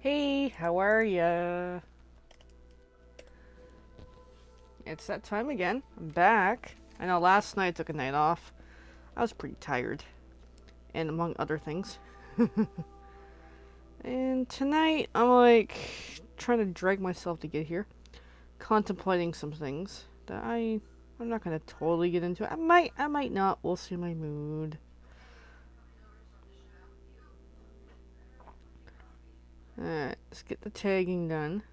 Hey, how are ya? It's that time again. I'm back. I know last night I took a night off. I was pretty tired, and among other things. And tonight I'm like trying to drag myself to get here, contemplating some things that I'm not gonna totally get into. I might not. We'll see my mood. Alright, let's get the tagging done.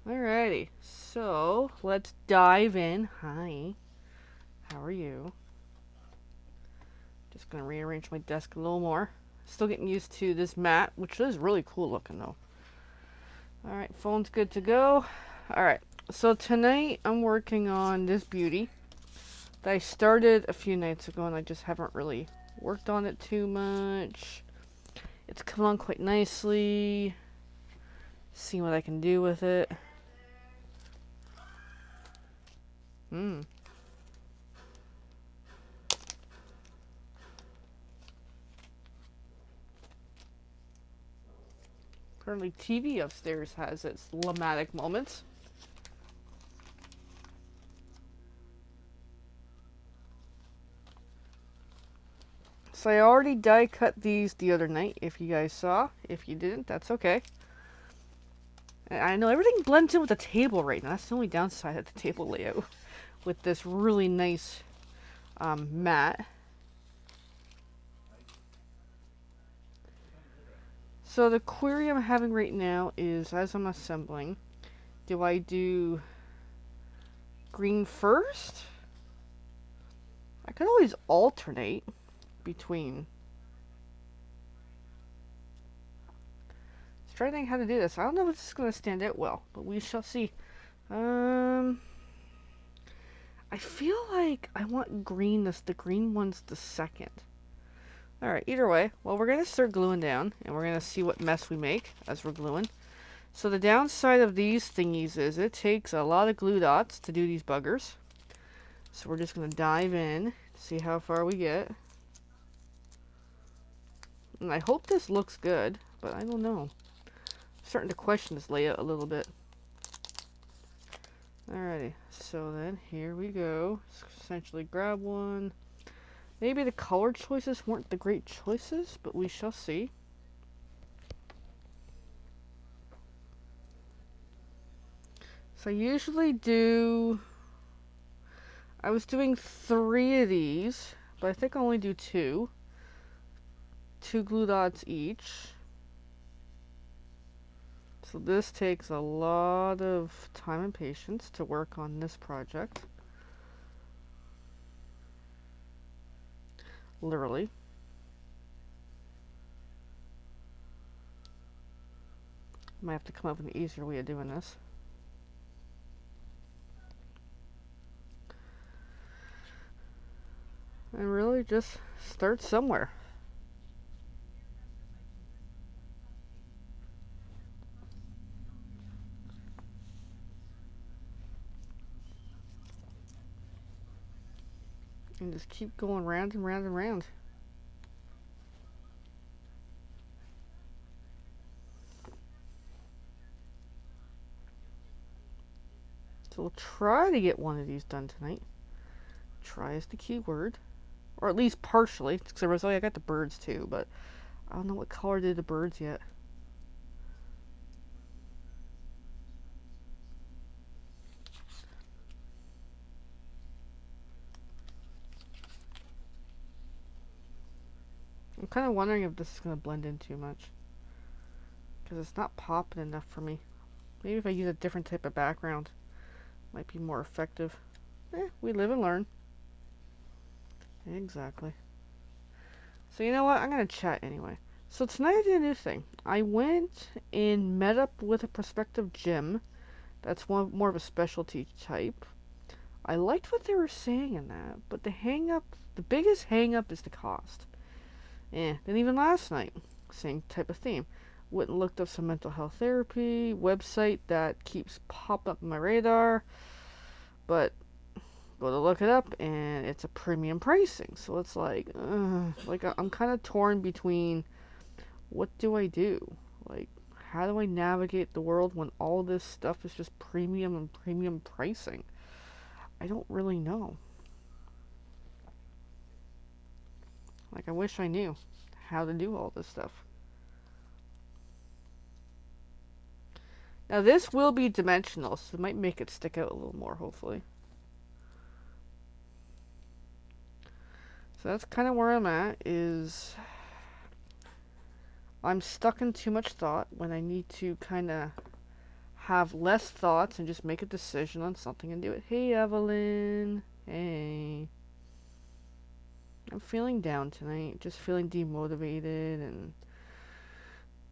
Alrighty, so let's dive in. Hi, how are you? Just gonna rearrange my desk a little more. Still getting used to this mat, which is really cool looking though. Alright, phone's good to go. Alright, so tonight I'm working on this beauty that I started a few nights ago and I just haven't really worked on it too much. It's come on quite nicely. See what I can do with it. Hmm. Apparently TV upstairs has its dramatic moments. So I already die cut these the other night, if you guys saw. If you didn't, that's okay. And I know everything blends in with the table right now. That's the only downside of the table layout. With this really nice mat. So the query I'm having right now is, as I'm assembling, do I do green first? I could always alternate between. Let's try to think how to do this. I don't know if this is going to stand out well, but we shall see. I feel like I want green the green one's the second. Alright, either way, well, we're going to start gluing down, and we're going to see what mess we make as we're gluing. So the downside of these thingies is it takes a lot of glue dots to do these buggers. So we're just going to dive in, see how far we get. And I hope this looks good, but I don't know. I'm starting to question this layout a little bit. Alrighty, so then here we go. Essentially grab one. Maybe the color choices weren't the great choices, but we shall see. So I usually do... I was doing 3 of these, but I think I only do 2. 2 glue dots each. So this takes a lot of time and patience to work on this project. Literally. Might have to come up with an easier way of doing this. And really just start somewhere. And just keep going round and round and round. So we'll try to get one of these done tonight. Try is the key word. Or at least partially. Because I was like, I got the birds too, but I don't know what color did the birds yet. I'm kind of wondering if this is going to blend in too much. Because it's not popping enough for me. Maybe if I use a different type of background, it might be more effective. We live and learn. Exactly. So you know what? I'm going to chat anyway. So tonight I did a new thing. I went and met up with a prospective gym. That's more of a specialty type. I liked what they were saying in that, but the biggest hang up is the cost. Then even last night, same type of theme. Went and looked up some mental health therapy website that keeps pop up on my radar, but go to look it up, and it's a premium pricing. So it's like I'm kind of torn between what do I do? Like, how do I navigate the world when all this stuff is just premium and premium pricing? I don't really know. Like, I wish I knew how to do all this stuff. Now, this will be dimensional, so it might make it stick out a little more, hopefully. So that's kind of where I'm at, is I'm stuck in too much thought when I need to kind of have less thoughts and just make a decision on something and do it. Hey, Evelyn. Hey. I'm feeling down tonight, just feeling demotivated and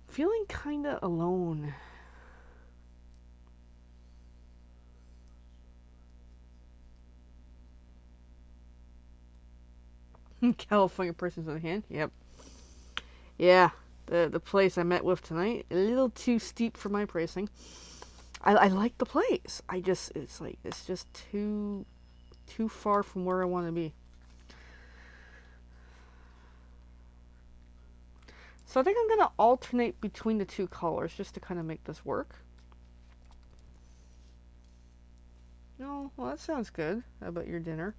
feeling kind of alone. California person's on hand. Yep. Yeah. The place I met with tonight, a little too steep for my pricing. I like the place. It's just too far from where I want to be. So I think I'm gonna alternate between the two colors just to kind of make this work. Oh, well, that sounds good. How about your dinner?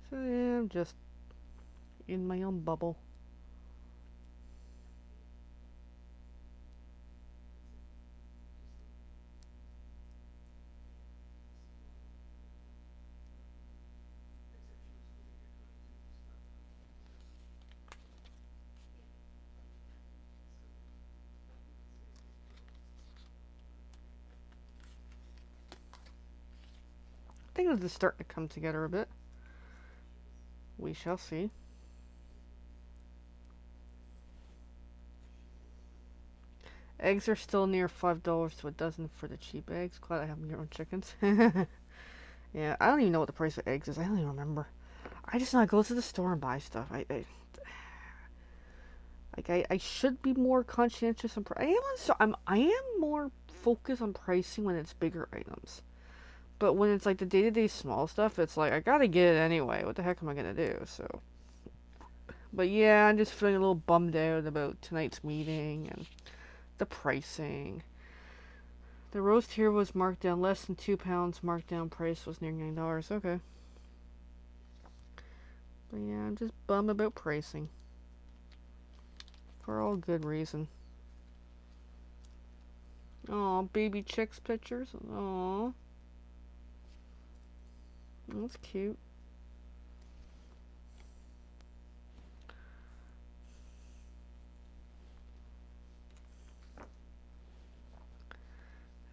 So yeah, I'm just in my own bubble. I think this is starting to come together a bit. We shall see. Eggs are still near $5 to a dozen for the cheap eggs. Glad I have my own chickens. Yeah, I don't even know what the price of eggs is. I don't even remember. I just know I go to the store and buy stuff. I should be more conscientious on I am more focused on pricing when it's bigger items. But when it's like the day-to-day small stuff, it's like I gotta get it anyway. What the heck am I gonna do? So, but yeah, I'm just feeling a little bummed out about tonight's meeting and the pricing. The roast here was marked down less than £2. Markdown price was near $9. Okay. But yeah, I'm just bummed about pricing. For all good reason. Aw, baby chicks pictures. Aw. That's cute.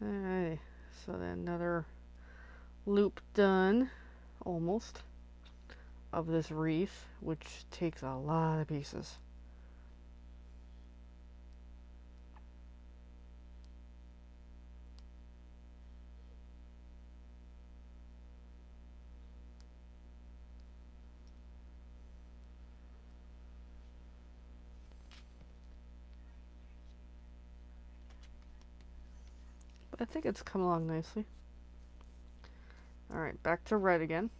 Alright. So then another loop done. Almost. Of this wreath, which takes a lot of pieces. But I think it's come along nicely. Alright, back to red again.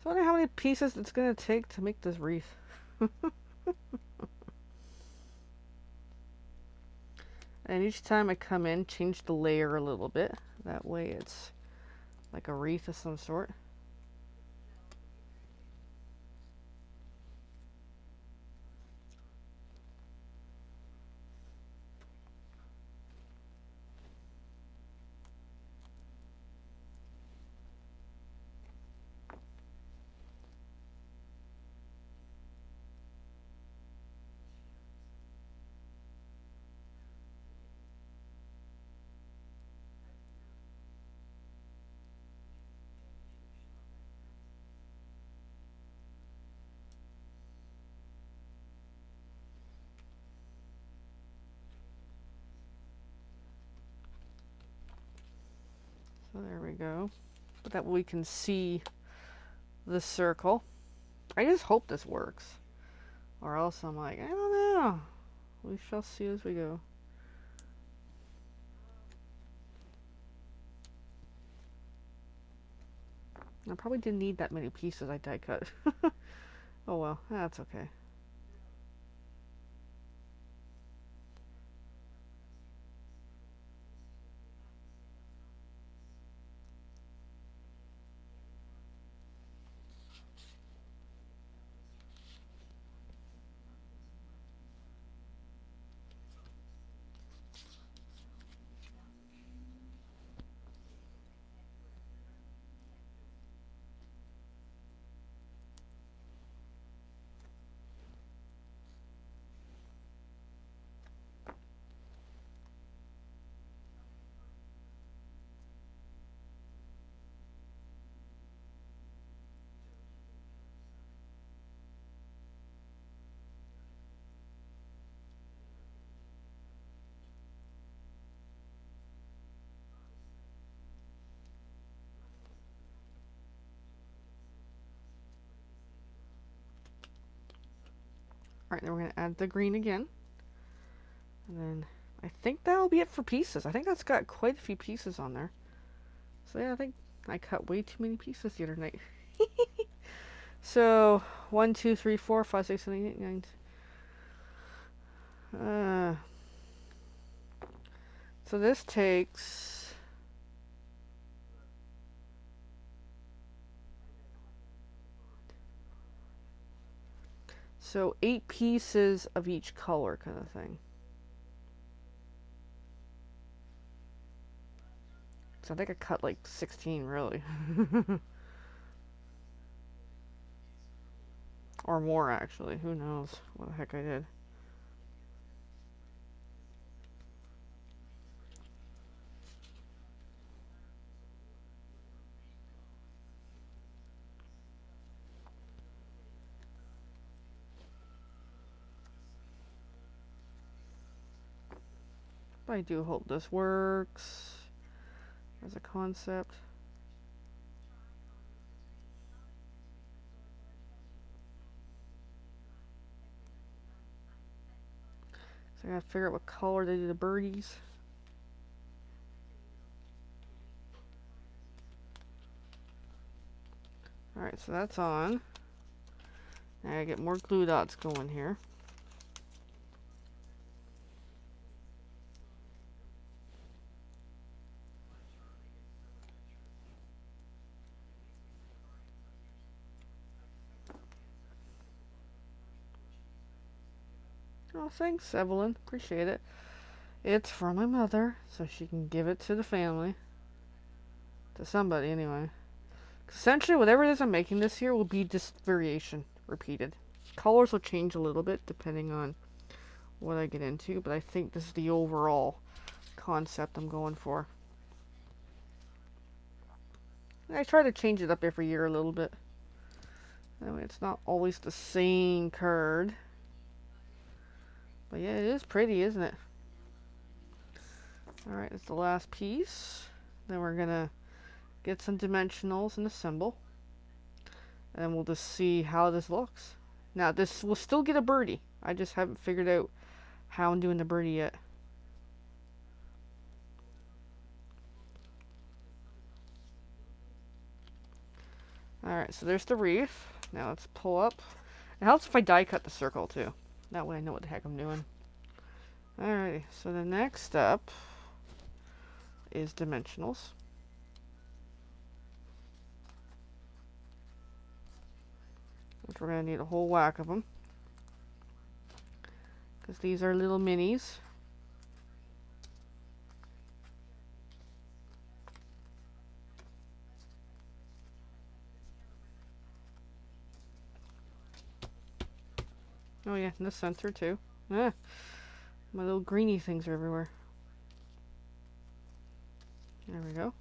I wonder how many pieces it's going to take to make this wreath. And each time I come in, change the layer a little bit. That way it's like a wreath of some sort. So there we go. But that way we can see the circle. I just hope this works. Or else I'm like, I don't know. We shall see as we go. I probably didn't need that many pieces I die cut. Oh well, that's okay. Alright, then we're going to add the green again. And then I think that'll be it for pieces. I think that's got quite a few pieces on there. So yeah, I think I cut way too many pieces the other night. So 1, 2, 3, 4, 5, 6, 7, 8, 9. So this takes so 8 pieces of each color kind of thing. So I think I cut like 16 really. Or more actually. Who knows what the heck I did. But I do hope this works as a concept. So I gotta figure out what color they do the birdies. Alright, so that's on. Now I gotta get more glue dots going here. Oh, thanks, Evelyn. Appreciate it. It's from my mother, so she can give it to the family. To somebody, anyway. Essentially, whatever it is I'm making this year will be just variation, repeated. Colors will change a little bit depending on what I get into, but I think this is the overall concept I'm going for. I try to change it up every year a little bit. That way it's not always the same card. But yeah, it is pretty, isn't it? Alright, that's the last piece. Then we're gonna get some dimensionals and assemble. And we'll just see how this looks. Now, this will still get a birdie. I just haven't figured out how I'm doing the birdie yet. Alright, so there's the reef. Now let's pull up. It helps if I die cut the circle too. That way I know what the heck I'm doing. Alrighty, so the next step is dimensionals. Which we're going to need a whole whack of them. Because these are little minis. Oh yeah, in the center too. Ah, my little greeny things are everywhere. There we go.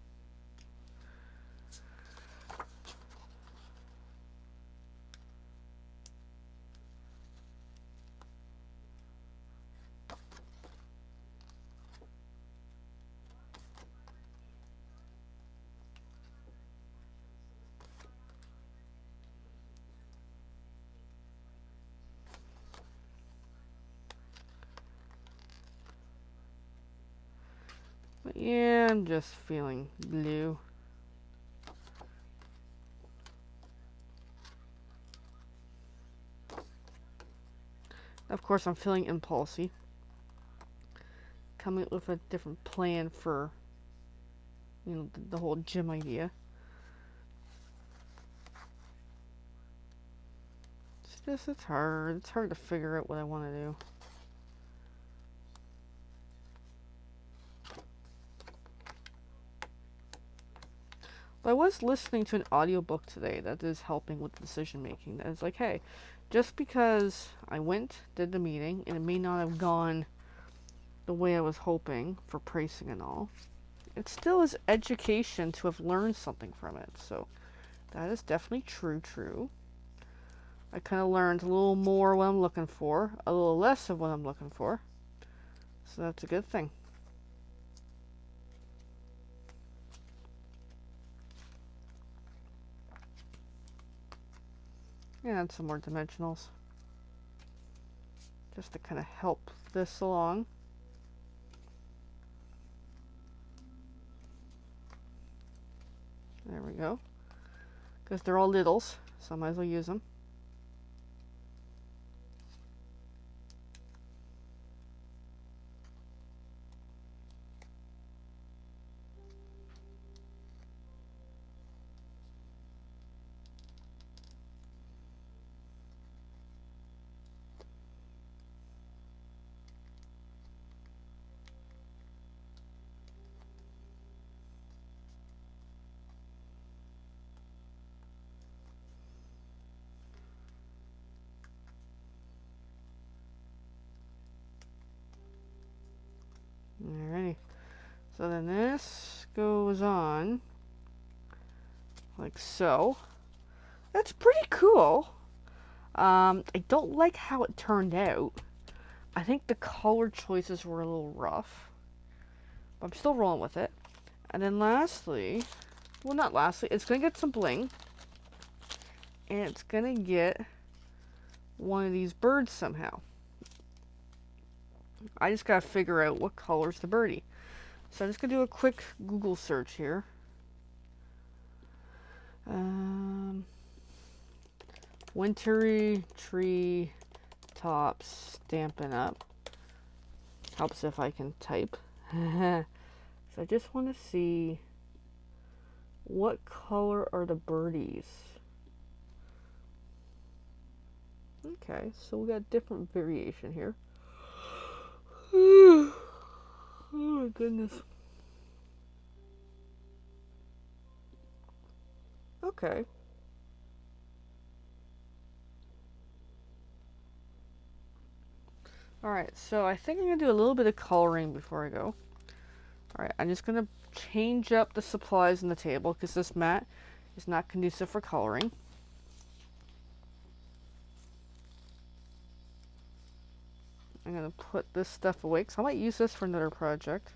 But yeah, I'm just feeling blue. Of course, I'm feeling impulsy. Coming up with a different plan for, you know, the whole gym idea. It's hard. It's hard to figure out what I want to do. But I was listening to an audiobook today that is helping with decision making. That is like, hey, just because I went, did the meeting, and it may not have gone the way I was hoping for pricing and all, it still is education to have learned something from it. So that is definitely true. I kind of learned a little more what I'm looking for, a little less of what I'm looking for. So that's a good thing. And some more dimensionals. Just to kind of help this along. There we go. Because they're all littles, so I might as well use them. Alrighty. So then this goes on like so. That's pretty cool. I don't like how it turned out. I think the color choices were a little rough. But I'm still rolling with it. And then lastly, well not lastly, it's going to get some bling. And it's going to get one of these birds somehow. I just got to figure out what color's the birdie. So I'm just going to do a quick Google search here. Wintry tree tops Stampin' Up. Helps if I can type. So I just want to see what color are the birdies. Okay, so we got different variation here. Oh my goodness. Okay. Alright, so I think I'm going to do a little bit of coloring before I go. Alright, I'm just going to change up the supplies on the table because this mat is not conducive for coloring. I'm going to put this stuff away because I might use this for another project.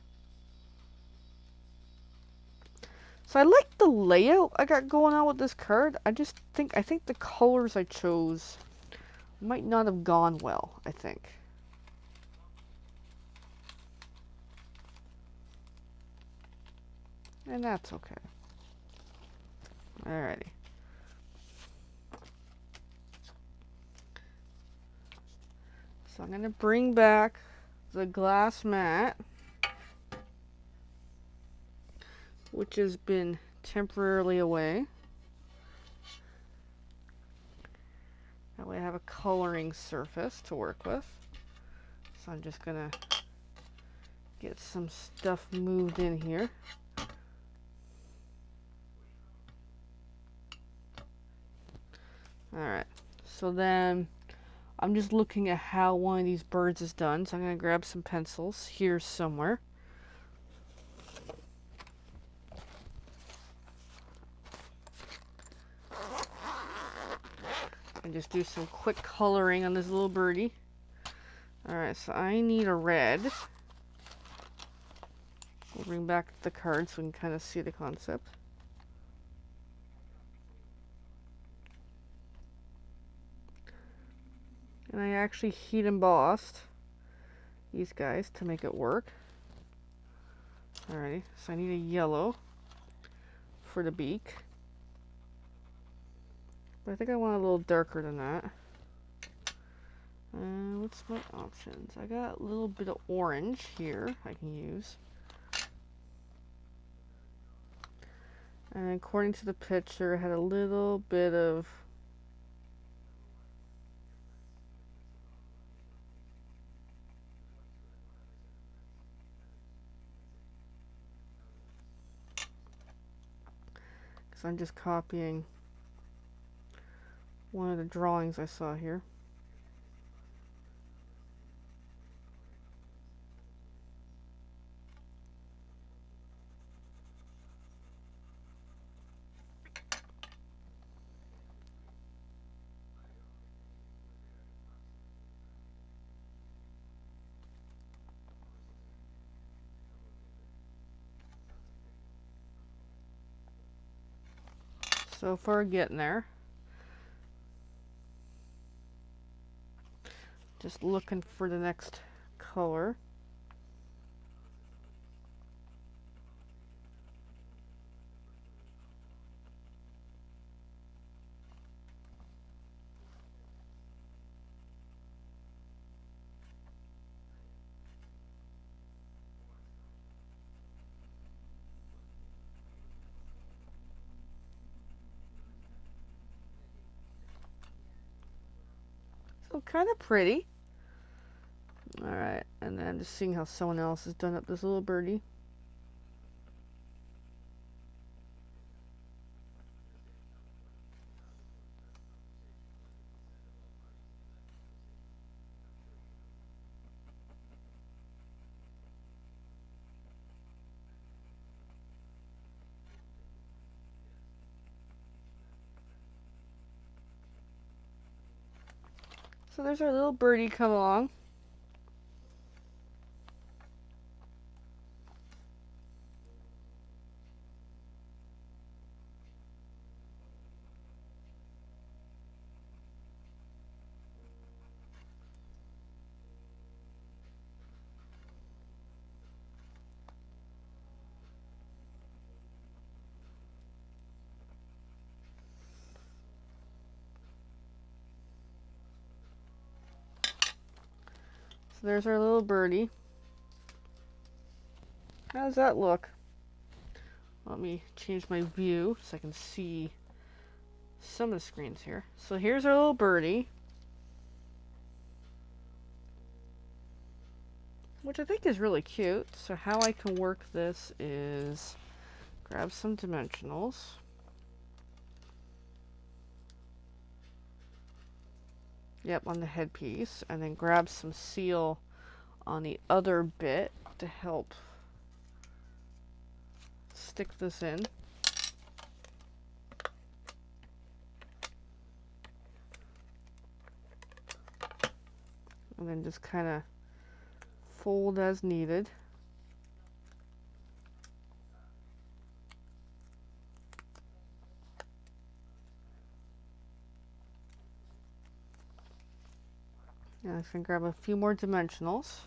So I like the layout I got going on with this card. I think the colors I chose might not have gone well, I think. And that's okay. Alrighty. So I'm going to bring back the glass mat, which has been temporarily away. That way I have a coloring surface to work with. So I'm just going to get some stuff moved in here. Alright, so then I'm just looking at how one of these birds is done. So I'm going to grab some pencils here somewhere. And just do some quick coloring on this little birdie. Alright, so I need a red. We'll bring back the card so we can kind of see the concept. And I actually heat embossed these guys to make it work. Alrighty, so I need a yellow for the beak. But I think I want a little darker than that. What's my options? I got a little bit of orange here I can use. And according to the picture, I had a little bit of because I'm just copying one of the drawings I saw here. So far getting there. Just looking for the next color. So kind of pretty. Alright, and then I'm just seeing how someone else has done up this little birdie. So there's our little birdie come along. So there's our little birdie. How does that look? Let me change my view so I can see some of the screens here. So here's our little birdie, which I think is really cute. So how I can work this is grab some dimensionals. Yep, on the headpiece, and then grab some seal on the other bit to help stick this in. And then just kind of fold as needed. And I'm just going to grab a few more dimensionals.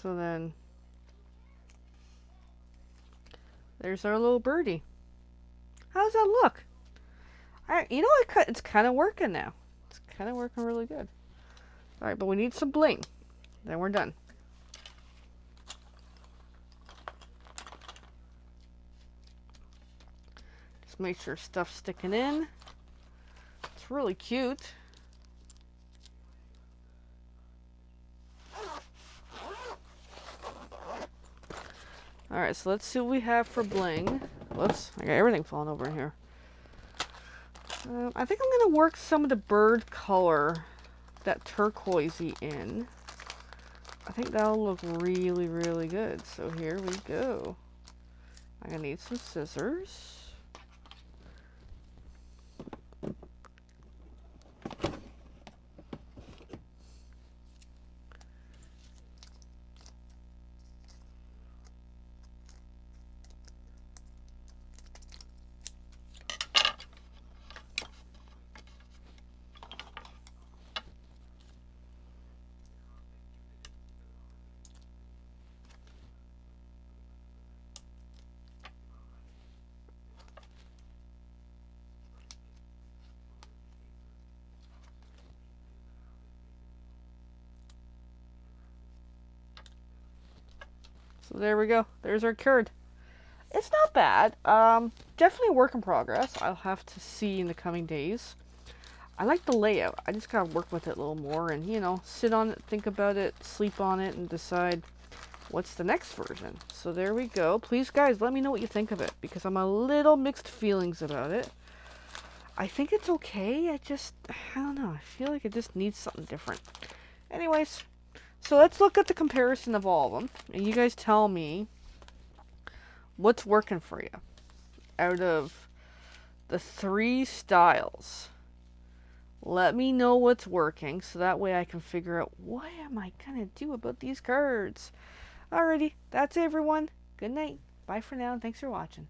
So then, there's our little birdie. How does that look? You know what? It's kind of working now. It's kind of working really good. All right, but we need some bling. Then we're done. Just make sure stuff's sticking in. It's really cute. All right, so let's see what we have for bling. Whoops, I got everything falling over in here. I think I'm going to work some of the bird color, that turquoisey in. I think that'll look really, really good. So here we go. I'm going to need some scissors. So there we go. There's our card. It's not bad. Definitely a work in progress. I'll have to see in the coming days. I like the layout. I just gotta work with it a little more and, you know, sit on it, think about it, sleep on it, and decide what's the next version. So there we go. Please, guys, let me know what you think of it, because I'm a little mixed feelings about it. I think it's okay. I don't know. I feel like it just needs something different. Anyways, so let's look at the comparison of all of them, and you guys tell me what's working for you out of the 3 styles. Let me know what's working, so that way I can figure out what am I gonna do about these cards. Alrighty, that's it, everyone. Good night. Bye for now, and thanks for watching.